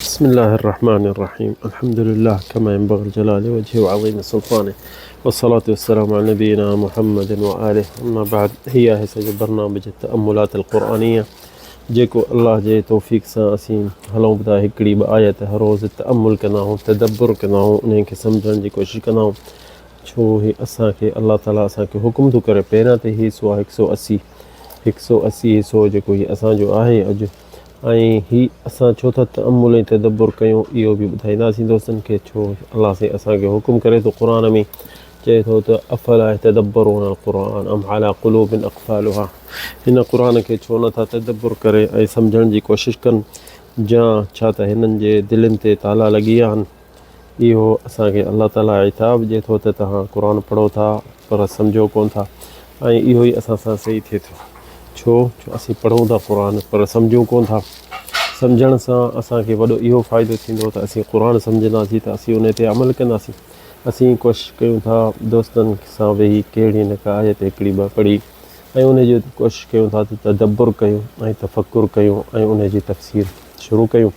بسم الله الرحمن الرحيم. الحمد لله كما ينبغي لجلال وجهه وعظيم سلطانه، والصلاة والسلام على نبينا محمد وآله. أما بعد، هي هسه برنامج التأملات القرآنية जेको अल्लाह जे तौफ़ीक़ सां असीं हलूं था हिकिड़ी ॿ आयत हर रोज़ तअमुल कंदा आहियूं, तदब्बुर कंदा आहियूं, उन्हनि खे सम्झण जी कोशिशि कंदा आहियूं। छो ही असांखे अल्लाह ताला असांखे हुकुम थो करे। पहिरियां त ही हिसो आहे 180 हिसो जेको ही असांजो आहे अॼु। ऐं ही असां छो था तअमुल ऐं तदब्बुर कयूं इहो बि ॿुधाईंदासीं दोस्तनि खे। छो अल्लाह से असांखे हुकुम करे थो क़ुर में, चए थो त अफ़ला यतदब्बरून अल-क़ुरआन अम अला क़ुलूबिन अक़फ़ालुहा। हिन क़ुर खे छो नथा तदब्बुर करे ऐं सम्झण जी कोशिशि कनि, या छा त हिननि जे दिलनि ते ताला लॻी विया आहिनि। इहो असांखे अल्लाह ताला इताब ॾिए थो त तव्हां क़ुर पढ़ो था पर सम्झो कोन था, ऐं इहो ई असां सां सही थिए थो। छो असीं पढ़ूं था क़ुर पर सम्झूं कोन था। सम्झण सां असांखे वॾो इहो फ़ाइदो थींदो त असीं क़ुर सम्झंदासीं त असीं उन ते अमल कंदासीं। असीं कोशिशि कयूं था दोस्तनि सां वेही कहिड़ी न का आयत हिकिड़ी ॿ पढ़ी ऐं उन जी कोशिशि कयूं था त तदब्बुर कयूं ऐं तफ़क्कुर कयूं ऐं उन जी तफ़सीर शुरू कयूं।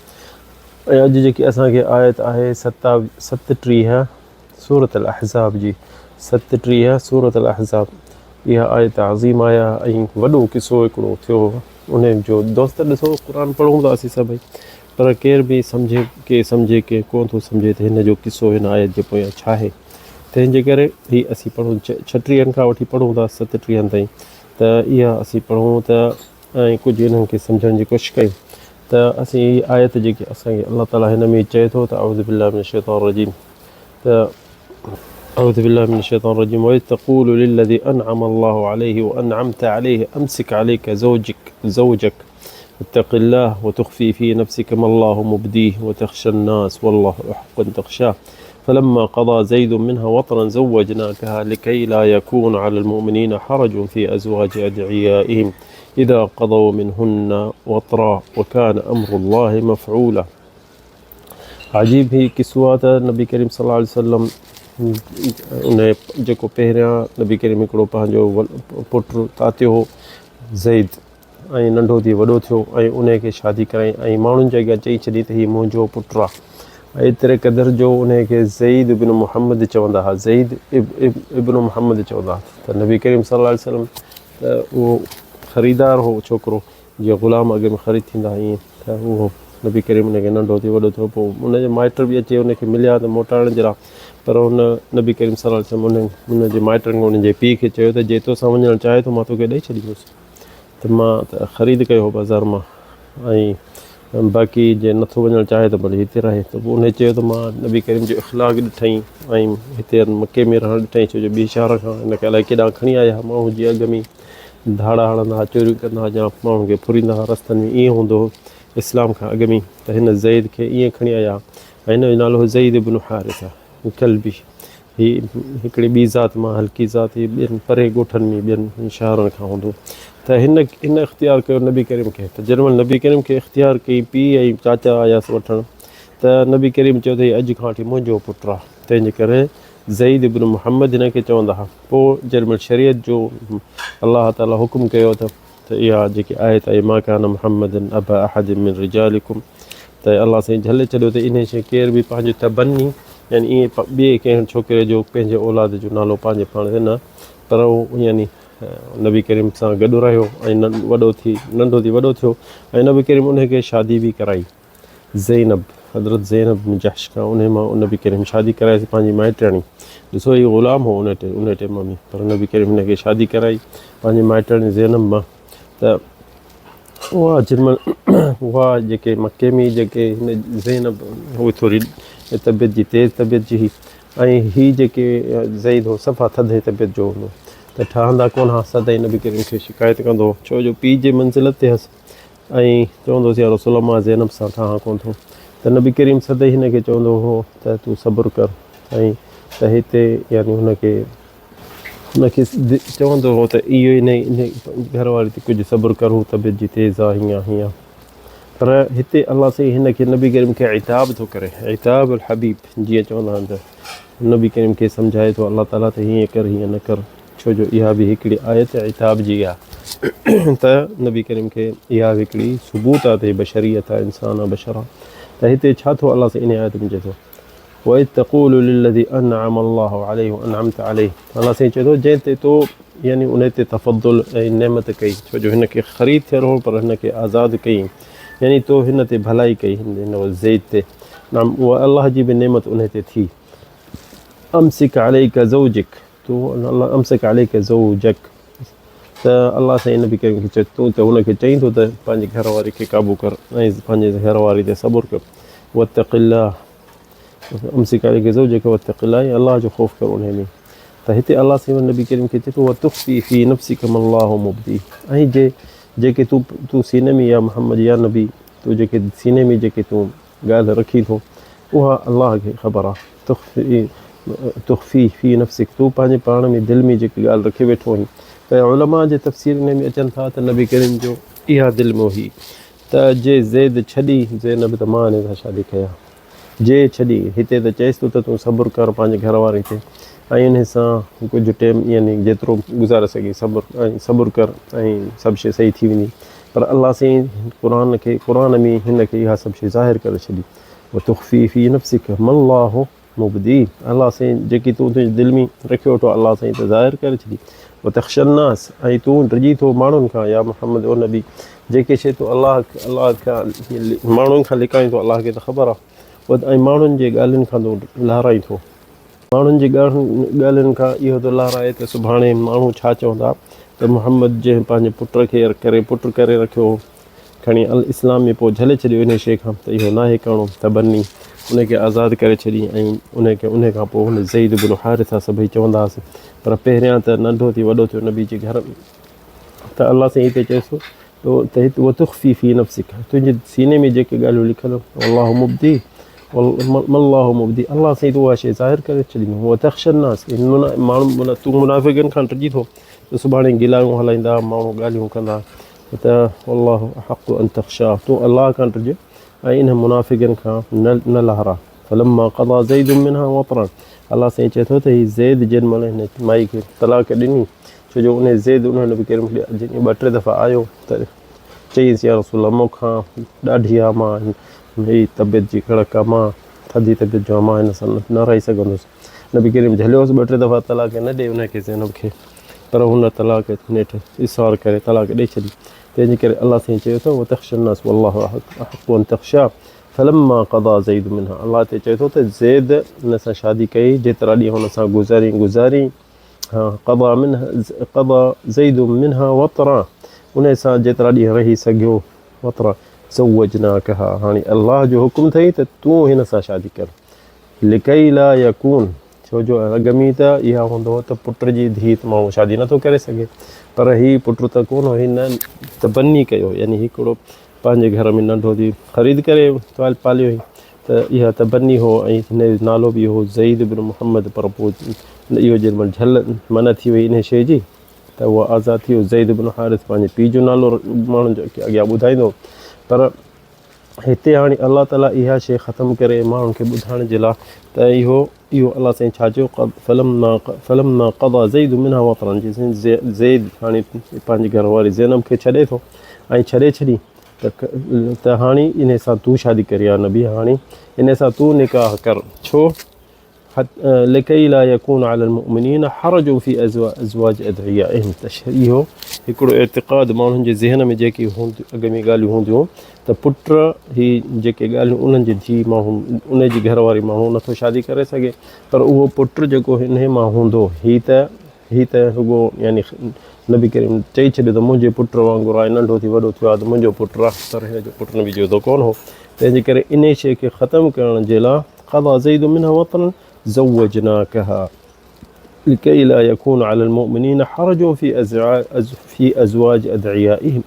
ऐं अॼु जेकी असांखे आयत आहे 37 सूरत अल-अहज़ाब जी, 37 सूरत अल-अहज़ाब। इहा आयत अज़ीम आया ऐं वॾो किसो हिकिड़ो थियो उन जो। दोस्त ॾिसो, क़ुर पढ़ूं था असीं सभई, पर केर बि सम्झे के कोन थो सम्झे त हिन जो किसो हिन आयत जे पोयां छा आहे। तंहिंजे करे ही असीं पढ़ूं 36 खां वठी पढ़ूं था 37 ताईं, त इहा असीं पढ़ूं त ऐं कुझु इन्हनि खे सम्झण जी कोशिशि कयूं त असीं ही आयत जेकी असांखे अल्लाह ताला हिन में चए थो त अऊज़ु बिल्लाहि मिनश शैतानिर रजीम, त अऊज़ु बिल्लाहि मिनश शैतानिर रजीम वइज़ तक़ूलु लिल्लज़ी अनअम अल्लाहु अलैहि व अनअमत अलैहि अमसिक अलैका ज़ौजक वत्तक़िल्लाह वतुख़फ़ी फ़ी नफ़्सिका मल्लाहु मुब्दीह वतख़शा अन्नास वल्लाहु अहक़्क़ु अन तख़शाह फलम्मा क़ज़ा ज़ैद मिन्हा वतरन ज़व्वजनाकहा लिकै ला यकून अलल मुमिनीन हरजुन फ़ी अज़वाजि अदइयाइहिम इज़ा क़ज़ौ मिनहुन्न वतरा वकान अम्रुल्लाहि मफ़ऊला। अजीब ही किस्सो आहे त नबी करीम सल्लल्लाहु अलैहि वसल्लम उन जेको पहिरियां नबी करीम हिकिड़ो पंहिंजो पुटु तातियो हो ज़ैद, ऐं नंढो थी वॾो थियो ऐं उन खे शादी कराई ऐं माण्हुनि जे अॻियां चई छॾी त हीउ मुंहिंजो पुटु आहे। एतिरे क़दुरु जो उन खे ज़ैद इब्न मुहम्मद चवंदा हुआ, ज़ैद इब्न मुहम्मद चवंदा हुआ। त नबी करीम सल्लल्लाहु अलैहि वसल्लम त उहो ख़रीदार हो छोकिरो, जीअं ग़ुलाम अॻे में ख़रीद थींदा, ईअं त उहो नबी करीम उनखे नंढो थी वॾो थियो। पोइ उनजे माइट बि अचे उनखे मिलिया त मोटाइण जे लाइ, पर हुन नबी करीम सल्लल्लाहु अलैहि वसल्लम उनजे माइटनि उनजे पीउ खे चयो त जे तोसां वञणु चाहे थो मां तोखे ॾेई छॾींदुसि। त मां त ख़रीद कयो हो बाज़ार मां, ऐं बाक़ी जे नथो वञणु चाहे त भले हिते रहे। त पोइ उन चयो त मां नबी करीम जो इख़्लाक़ ॾिठईं ऐं हिते मके में रहणु ॾिठईं, छो जो ॿी शहर खां हिनखे अलाए केॾां खणी आया माण्हू, जे अॻ में धाड़ा हणंदा हुआ, चोरियूं कंदा हुआ, या माण्हुनि खे फुरींदा हुआ रस्तनि में, ईअं हूंदो हो इस्लाम खां अॻ में। त हिन ज़ैद खे ईअं खणी आया ऐं हिन जो नालो हो ज़ैद इब्न हारिसा कल्बी। ही हिकिड़ी ॿी ज़ात मां हल्की ज़ात, ही ॿियनि परे ॻोठनि में ॿियनि शहरनि खां हूंदो। त हिन इख़्तियार कयो नबी करीम खे। त जेॾी महिल नबी करीम खे इख़्तियार कई पीउ ऐं चाचा आयासीं वठणु, त नबी करीम चयो त हीउ अॼु खां वठी मुंहिंजो पुटु आहे। तंहिंजे करे ज़ैद इब्न मुहम्मद हिन खे चवंदा हुआ। पोइ जेॾी महिल शरीयत जो अल्लाह ताला हुकुम कयो त इहा जेकी आयत आहे मा कान मुहम्मदन अबा अहदिन मिन रिजालिकुम, त अल्लाह साईं झले छॾियो त इन शइ केर बि पंहिंजो तबनी, यानी ईअं ॿिए कंहिं छोकिरे जो पंहिंजे औलाद जो नालो पंहिंजे पाण ते न, पर उहो यानी नबी करीम सां गॾु रहियो ऐं नंढो थी वॾो थियो ऐं नबी करीम उनखे शादी बि कराई। ज़ैनब, हज़रत ज़ैनब बिन जहश खां उन मां नबी करीम शादी कराईसीं पंहिंजी माइटाणी। ॾिसो इहो ग़ुलाम हो उन टाइम में, पर नबी करीम हुनखे शादी कराई पंहिंजी माइटाणी ज़ैनब मां। त उहा जेॾीमहिल उहा जेके मके में जेके हिन ज़ैनब उहे थोरी तबियत जी तेज़ तबियत जी हुई, ऐं हीअ जेके ज़ैद हो सफ़ा थधे तबियत जो हूंदो, त ठहंदा कोन हा, सदाईं नबी करीम खे शिकायत कंदो, छो जो पीउ जे मंज़िल ते हुअसि ऐं चवंदोसीं या रसूल अल्लाह मां ज़ैनब सां ठहां कोन थो। त नबी करीम सदाईं हिन खे चवंदो हो त तूं सब्र कर, ऐं त हिते यानी हुनखे चवंदो हो त इहो इन घरवारी ते कुझु सब्र कर, हू तबियत जी तेज़ आहे, हीअं। पर हिते अल्लाह साईं हिन खे नबी करीम खे इताब थो करे, इताब अल हबीब जीअं चवंदा आहिनि। त नबी करीम खे सम्झाए थो अल्लाह ताला त हीअं कर हीअं न कर, छो जो इहा बि हिकिड़ी आयत इताब जी आहे। त नबी करीम खे इहा हिकिड़ी सबूत आहे त बशरियत आहे, इंसान आहे, बशर आहे। त हिते छा थो अलाह साईं इन आयत में चए थो वइद तक़ूलु लिल्लज़ी अनअम अल्लाहु अलैहि व अनअमत अलैहि अलाह साईं चए थो जंहिं ते तो यानी उन ते तफ़द्दुल ऐं नेमत कई छो जो हिन खे ख़रीद थियल हो पर हिन खे आज़ादु कई यानी तो हिन ते भलाई कई हिन ज़ैद ते नाम उहा अलाह जी बि नेमत उन ते थी अमसिक अलैका ज़ौजिक तूं अलाह अमसिक अलैका ज़ौजक त अलाह साईं नबी करीम खे चए तूं त हुनखे चईं थो त पंहिंजे घरवारी खे क़ाबू कर ऐं पंहिंजे घरवारी ते सबुरु कर वतक़िल्लाह अमसिक अलैका ज़ौजक वतक़िल्लाह ऐं अलाह जो ख़ौफ़ कर उन में त हिते अलाह साईं नबी करीम खे चए थो वतुख़्फ़ी फ़ी नफ़्सिक मल्लाहु मुब्दी ऐं जेके तूं सीने में या मोहम्मद या नबी तूं जेके सीने में जेके तूं ॻाल्हि रखी थो उहा अलाह खे ख़बर आहे तुख़्फ़ी फ़ी नफ़्सिक तूं पंहिंजे पाण में दिलि में जेकी ॻाल्हि रखे वेठो आहीं त उलमा जे तफ़सीर में अचनि था त नबी करीम जो इहा दिलि में हुई त जे ज़ैद छॾी ज़ैनब त मां हिन सां शादी कयां जे छॾी हिते त चएसि थो त तूं सबुरु कर पंहिंजे घरवारी ते ऐं इन सां कुझु टाइम यानी जेतिरो गुज़ारे सघे सबुरु कर ऐं सभु शइ सही थी वेंदी पर अलाह साईं क़ुर में हिन खे इहा सभु शइ ज़ाहिर करे छॾी तुख़्फ़ी फ़ी नफ़्सिक मल्लाहु मुब्दी अलाह साईं जेकी तूं तुंहिंजे दिलि में रखियो वेठो अलाह साईं त ज़ाहिर करे छॾी वतख़्शन्नास ऐं तूं डिॼी थो माण्हुनि खां या मोहम्मद ओ नबी जेके शइ तूं अलाह खां माण्हुनि खां लिकाईं थो अलाह खे त ख़बर आहे ऐं माण्हुनि जे ॻाल्हियुनि खां तूं लहाराई थो माण्हुनि जी ॻाल्हियुनि खां इहो त लहाराए त सुभाणे माण्हू छा चवंदा त मोहम्मद जंहिं पंहिंजे पुट खे पुटु करे रखियो खणी इस्लाम में पोइ झले छॾियो इन शइ खां त इहो नाहे करिणो त बनी उनखे आज़ादु करे छॾी ऐं उन खां पोइ हुन ज़ैद बिन हारिसा सभई चवंदा हुआसीं पर पहिरियां त नंढो थी वॾो थियो नबी जे घर में त अलाह साईं हिते चएसि थो त हिते उहा तुख़्फ़ी फ़ी नफ़्सिक तुंहिंजे सीने में जेके ॻाल्हियूं लिखियलु अल्लाहु मुब्दी मल्लाहु मुब्दी अलाह साईं तूं उहा शइ ज़ाहिर करे छॾी उहा तख़्शन्नास माण्हू तूं मुनाफ़िक़नि खां डिॼी थो त सुभाणे गिलायूं हलाईंदा माण्हू ॻाल्हियूं कंदा त अल्लाहु अहक़ु अन तख़्शा तूं अलाह खां डिॼ ऐं इन मुनाफ़िक़नि खां न लहारा फलम्मा क़ज़ा ज़ैद मिनहा वतरन अलाह साईं चए थो त हीअ ज़ैद जेॾी महिल हिन माई खे तलाक ॾिनी छो जो उन ज़ैद उन नबी करीम जॾहिं 2-3 दफ़ा आयो त चईंसि या रसूल अल्लाह मूंखां ॾाढी आहे मां हीअ तबियत जी कड़क आहे मां थधी तबियत जो मां हिन सां न रही सघंदुसि नबी करीम झलियोसि 2-3 दफ़ा तलाक न ॾे उनखे ज़ैनब खे पर हुन तलाक नेठि इसार करे तलाक ॾेई छॾी तंहिंजे करे अलाह साईं चयो थो वतख़्शन्नास वल्लाहु अहक़ु अन तख़्शा फलम्मा क़ज़ा ज़ैद मिनहा अलाह ते चए थो त ज़ैद हुन सां शादी कई जेतिरा ॾींहं हुन सां गुज़ारी क़ज़ा ज़ैद मिनहा वतरा उन सां जेतिरा ॾींहं रही सघियो वतरा ज़ौवजनाकहा हाणे अलाह जो हुकुम अथई त तूं हिन सां शादी कर लिकई ला यकून छो जो अॻ में त इहा हूंदो त पुट जी धीउ त माण्हू शादी नथो करे सघे पर हीउ पुटु त कोन हो हिन त बनी कयो यानी हिकिड़ो पंहिंजे घर में नंढो थी ख़रीद करे पालियो हुई त इहा त बनी हो ऐं हिन जो नालो बि हो ज़ैद बिन मुहम्मद पर पोइ इहो जेॾी महिल झल मन थी वई इन शइ जी त उहा आज़ादु थी वियो ज़ैद बिन हारिस पंहिंजे पीउ जो नालो माण्हुनि जो अॻियां ॿुधाईंदो पर हिते हाणे अलाह ताला इहा शइ ख़तमु करे माण्हुनि खे ॿुधाइण जे लाइ त इहो अलाह साईं छा चयो फलम्मा क़ज़ा ज़ैद मिनहा वतरन जेसिताईं ज़ैद हाणे पंहिंजे घरवारी ज़ैनब खे छॾे थो ऐं छॾे छॾी त हाणे इन सां तूं शादी करी आहे नबी हाणे इन सां तूं निकाह कर छो लिकई ला यकून अलल मुमिनीन हरजुन फी अज़वाज अदइयाइहिम त इहो हिकिड़ो एतिक़ाद माण्हुनि जे ज़हन में जेकी अॻ में ॻाल्हियूं हूंदियूं त पुट ही जेके ॻाल्हियूं उन्हनि जी धीउ माण्हू उन जी घरवारी माण्हू नथो शादी करे सघे पर उहो पुटु जेको हिन मां हूंदो हीअ त रुॻो यानी नबी करीम चई छॾियो त मुंहिंजे पुट वांगुरु आहे नंढो थी वॾो थियो आहे त मुंहिंजो पुटु आहे पर हिन जो पुटु नबी जो त कोन हो तंहिंजे करे इन शइ खे ख़तमु करण जे लाइ क़ज़ा ज़ैद मिनहा वतरन ज़ौवजनाकहा लिकई ला यकून अलल मुमिनीन हरजुन फी अज़वाज अदइयाइहिम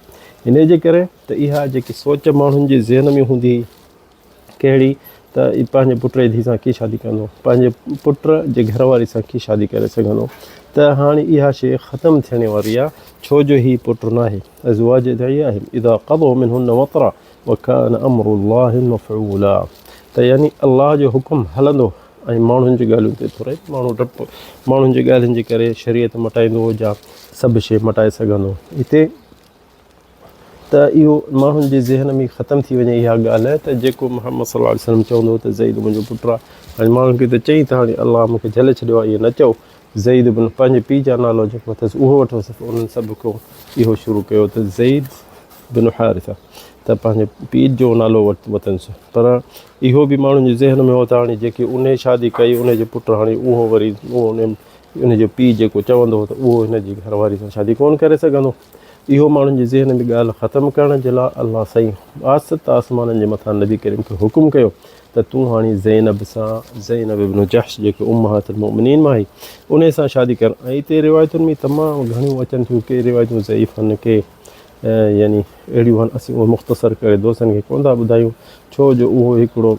हिन जे करे त इहा जेकी सोच माण्हुनि जे ज़हन में हूंदी कहिड़ी त पंहिंजे पुट जी धीउ सां कीअं शादी कंदो पंहिंजे पुट जे घरवारी सां कीअं शादी करे सघंदो त हाणे इहा शइ ख़तमु थियण वारी आहे छो जो हीउ पुटु न आहे अज़वाज अदइयाइहिम इज़ा क़ज़ौ मिनहुन वतरा वकान अम्रुल्लाहि मफ़ऊला त यानी अलाह जो हुकुम हलंदो ऐं माण्हुनि जी ॻाल्हियुनि ते थो रहे माण्हुनि जी ॻाल्हियुनि जे करे शरीयत मटाईंदो या सभु शइ मटाए सघंदो हिते त त इहो माण्हुनि जे ज़हन में ख़तमु थी वञे इहा ॻाल्हि आहे त जेको मोहम्मद सल्लल्लाहु अलैहि वसल्लम चवंदो त ज़ईद मुंहिंजो पुटु आहे। हाणे माण्हुनि खे त चई त हाणे अलाह मूंखे झले छॾियो आहे, इहो न चओ। ज़ईद बिन पंहिंजे पीउ जा नालो जेको अथसि उहो वठोसि। उन्हनि सभु को इहो शुरू कयो त ज़ईद बिन हारिसा, त पंहिंजे पीउ जो नालो वठनिसि। पर इहो बि माण्हुनि जे ज़हन में हो त हाणे जेके उन शादी कई उनजो पुटु, हाणे उहो वरी उहो उनजो पीउ जेको चवंदो हो त उहो हिनजी घरवारी सां शादी कोन करे सघंदो। इहो माण्हुनि जे ज़हन में ॻाल्हि ख़तमु करण जे लाइ अलाह साईं आसत आसमाननि जे मथां नबी करीम खे हुकुम कयो त तूं हाणे ज़ैनब सां, ज़ैनब इब्न जहश जेके उम्महातुल मोमिनीन मां आई, उन सां शादी कर। ऐं हिते रिवायतुनि में तमामु घणियूं अचनि थियूं, के रिवायतूं ज़ईफ़ आहिनि, के यानी अहिड़ियूं आहिनि। असीं उहो मुख़्तसर करे दोस्तनि खे कोन था ॿुधायूं, छो जो उहो हिकिड़ो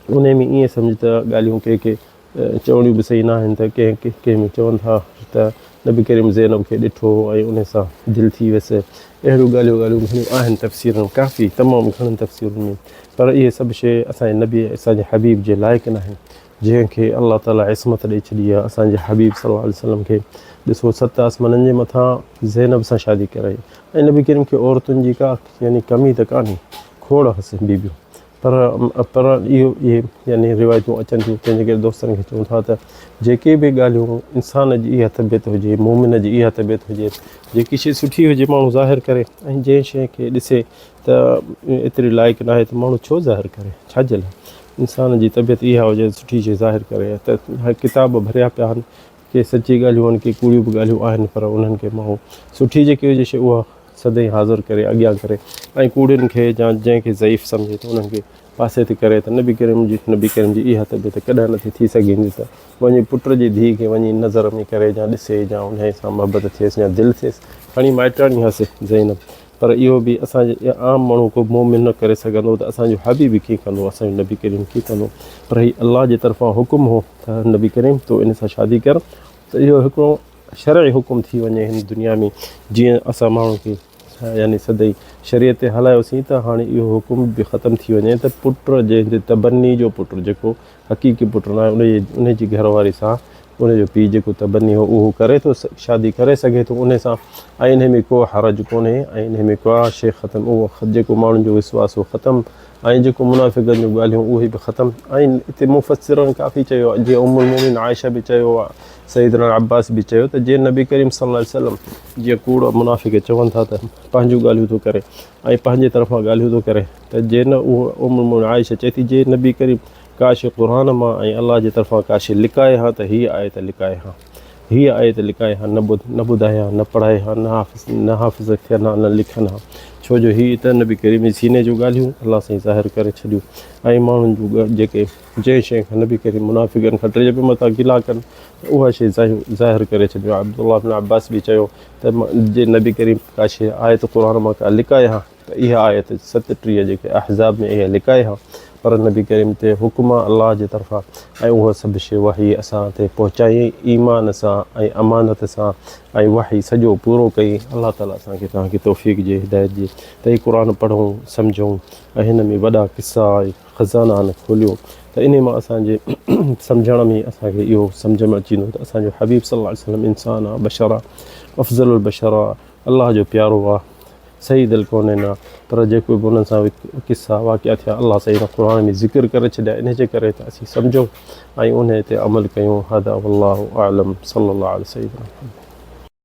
उन में ईअं सम्झ त ॻाल्हियूं के चवणियूं बि सही न आहिनि। त कंहिं में चवनि था त नबी करीम ज़ैनब खे ॾिठो ऐं उन सां दिलि थी वियसि। अहिड़ियूं ॻाल्हियूं घणियूं आहिनि तफ़सीरुनि, काफ़ी तमामु घणनि तफ़सीरुनि में। पर इहे सभु शइ असांजे नबी, असांजे हबीब जे लाइक़ु न आहिनि, जंहिंखे अलाह ताला इस्मत ॾेई छॾी आहे। असांजे हबीब सल्लल्लाहु अलैहि वसल्लम खे ॾिसो 7 आसमाननि जे मथां ज़ैनब सां शादी कराई। ऐं नबी करीम खे औरतुनि जी का यानी कमी त कान्हे, खोड़ हस बीबियूं। पर इहे यानी रिवायतूं अचनि थियूं। तंहिंजे करे दोस्तनि खे चऊं था त जेके बि ॻाल्हियूं इंसान जी इहा तबियत हुजे, मोमिन जी इहा तबियत हुजे, जेकी शइ सुठी हुजे माण्हू ज़ाहिर करे, ऐं जंहिं शइ खे ॾिसे त एतिरी लाइक़ु न आहे त माण्हू छो ज़ाहिर करे, छाजे लाइ? इंसान जी तबियत इहा हुजे सुठी शइ ज़ाहिर करे। त किताब भरिया पिया आहिनि, के सची ॻाल्हियूं आहिनि, के कूड़ियूं बि ॻाल्हियूं आहिनि, पर उन्हनि खे माण्हू सुठी जेकी हुजे शइ उहा सदाईं हाज़िर करे अॻियां करे, ऐं कूड़ियुनि खे या जंहिंखे ज़ईफ़ सम्झे त उन्हनि खे पासे ते करे। त नबी करीम जी इहा तबियत कॾहिं नथी थी सघंदी त वञी पुट जी धीउ खे वञी नज़र में करे या ॾिसे या उन सां मोहबत थिएसि या दिलि थिएसि। खणी माइटाणी हुअसि ज़ैनब, पर इहो बि असांजे आम माण्हू को मोमिन न करे सघंदो त असांजो हबीब कीअं कंदो, असांजो नबी करीम कीअं कंदो। पर हीउ अलाह जे तरफ़ां हुकुम हो त नबी करीम तूं इन सां शादी कर। त इहो हिकिड़ो शरई हुकुम थी वञे हिन दुनिया में। जीअं असां माण्हू खे यानी सदाईं शरीयत ते हलायोसीं त हाणे इहो हुकुम बि ख़तमु थी वञे त पुट जंहिंजे तबनी जो पुटु, जेको हक़ीक़ी पुटु न आहे, उनजी घरवारी सां उनजो पीउ जेको तबनी हो उहो करे थो, शादी करे सघे थो उन सां। ऐं इन में को हरज कोन्हे, ऐं इन में का शइ ख़तमु, उहो जेको माण्हुनि जो विश्वास हो ख़तमु, ऐं जेको मुनाफ़िक़नि जूं ॻाल्हियूं उहे बि ख़तमु। ऐं हिते मुफ़स्सिरनि काफ़ी चयो आहे, जीअं उम्मुल मोमिनीन आयशा बि चयो आहे, सईदना अब्बास बि चयो त जीअं नबी करीम सल्लल्लाहु अलैहि वसल्लम जीअं कूड़ मुनाफ़िक़ चवनि था त पंहिंजूं ॻाल्हियूं थो करे ऐं पंहिंजे तरफ़ां ॻाल्हियूं थो करे, त जे न उहो उम्मुल मोमिनीन आयशा चए थी जे नबी करीम का शइ क़ुर मां ऐं अलाह जे तरफ़ां का शइ लिकाए हा त हीअ आहे त लिकाए हा, हीअ आहे त लिकाए हा, न ॿुधाए हा, न पढ़ाए हा, न हाफ़िज़ थियनि हा, न लिखनि हा। छो जो हीअ त नबी करीम जी सीने जूं ॻाल्हियूं अलाह साईं ज़ाहिर करे छॾियूं। ऐं माण्हुनि जूं जेके जंहिं शइ खां नबी करीम मुनाफ़िक़नि खां टे मथां गिला कनि उहा शइ ज़ाहिर करे छॾियो। अब्दुल्लाह बिन अब्बास बि चयो त जे नबी करीम का शइ आयत क़ुर मां का लिकाए हा त इहा आयत 37 जेके अहज़ाब में इहा लिकाए हा। पर नबी करीम ते हुकुम आहे अलाह जे तरफ़ां, ऐं उहा सभु शइ वही असां ते पहुचाई ईमान सां ऐं अमानत सां, ऐं वही सॼो पूरो कई। अलाह ताला असांखे तव्हांखे तौफ़ीक़ ॾिए, हिदायत ॾिए त हीउ क़ुर पढ़ूं, सम्झूं, ऐं हिन में वॾा क़िसा ऐं ख़ज़ाना आहिनि खोलियो त इन मां असांजे सम्झण में असांखे इहो सम्झ में अची वेंदो त असांजो हबीब सल्लल्लाहु अलैहि वसल्लम इंसान आहे, बशर आहे, अफ़ज़लुल बशर आहे, अलाह जो प्यारो आहे, सही दिलि कोन्हे न। पर जेको बि उन्हनि सां क़िसा वाक़िया थिया अलाह साईं क़ुर में ज़िक्र करे छॾिया, इन जे करे त असीं सम्झूं ऐं उन ते अमल कयूं। हदा वल्लाहु आलम सल्लल्लाहु अलैहि वसल्लम।